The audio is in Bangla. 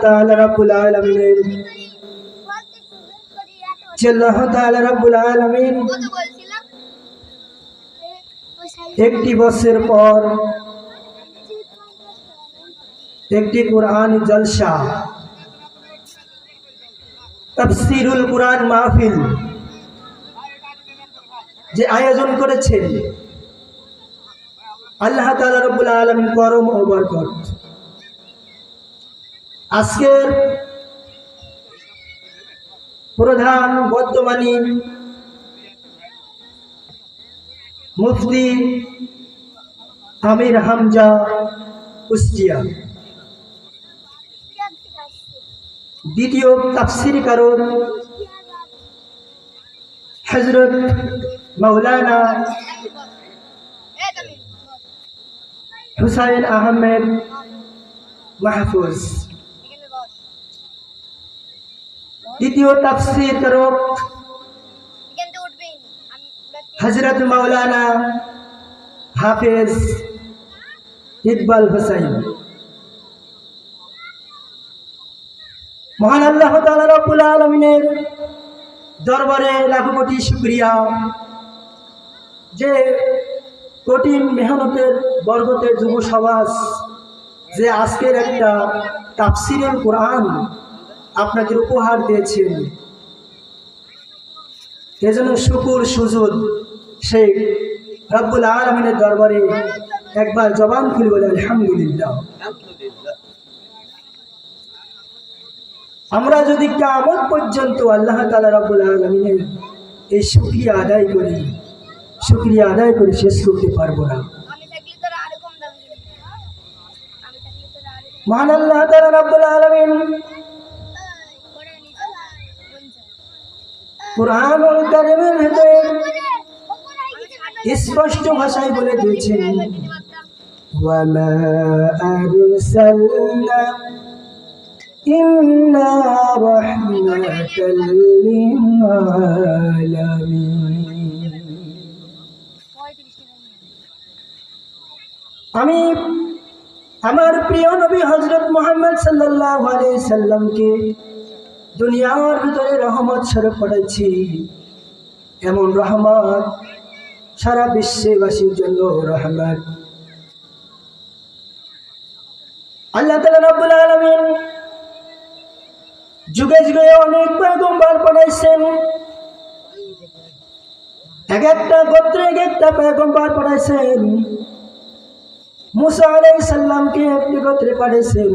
তাআলা রাব্বুল আলামিনের যে আল্লাহ তাআলা রাব্বুল আলামিন একটি বছর পর একটি কুরআনী জলসা তাফসীরুল কুরআন মাহফিল যে আয়োজন করেছেন আল্লাহ তাআলা রাব্বুল আলামিন করম ও বরকত। আজকের প্রধান বর্তমানী মুফতি আমির হামজা কুষ্টিয়া, দ্বিতীয় তাফসীর কারণ হযরত মাওলানা হুসাইন আহমেদ মাহফুজ, দ্বিতীয় তাফসীর কারক হযরত মাওলানা হাফেজ ইকবাল হুসাইন। মহান আল্লাহ তাআলা রাব্বুল আলামিনের দরবারে লাখ কোটি শুকরিয়া যে কঠিন মেহনতের বরকতের যুব সমাজ যে আজকের একটা তাফসীরুল কুরআন আপনাদের উপহার দিয়েছেন, এজন্য শুকর সুজুদ সেই রব্বুল আলামিনের দরবারে একবার জবান খুলে বলে আলহামদুলিল্লাহ। আমরা যদি কিয়ামত পর্যন্ত আল্লাহ তাআলা রব্বুল আলামিনের এই শুকরিয়া আদায় করে শেষ করতে পারবো না। মহান আল্লাহ তাআলা রব্বুল আলামিন কুরআনুল কারীমের ভিতরে স্পষ্ট ভাষায় বলে দিয়েছেন, ওয়া মা আরসালনা ইল্লা রাহমাতাল লিল আলামিন। আমি আমার প্রিয় নবী হযরত মুহাম্মদ সাল্লাল্লাহু আলাইহি সাল্লামকে দুনিয়ার ভিতরে রহমত স্বরূপ পাঠাচ্ছি। এমন রহমত সারা বিশ্ববাসীর জন্য রহমত। আল্লাহ তাআলা রাব্বুল আলামিন যুগে যুগে অনেক পয়গম্বর পাঠাইছেন, এক একটা গোত্রে এক একটা পয়গম্বর পাঠাইছেন। মুসা আলাইহিস সালামকে একটি গোত্রে পাঠাইছেন,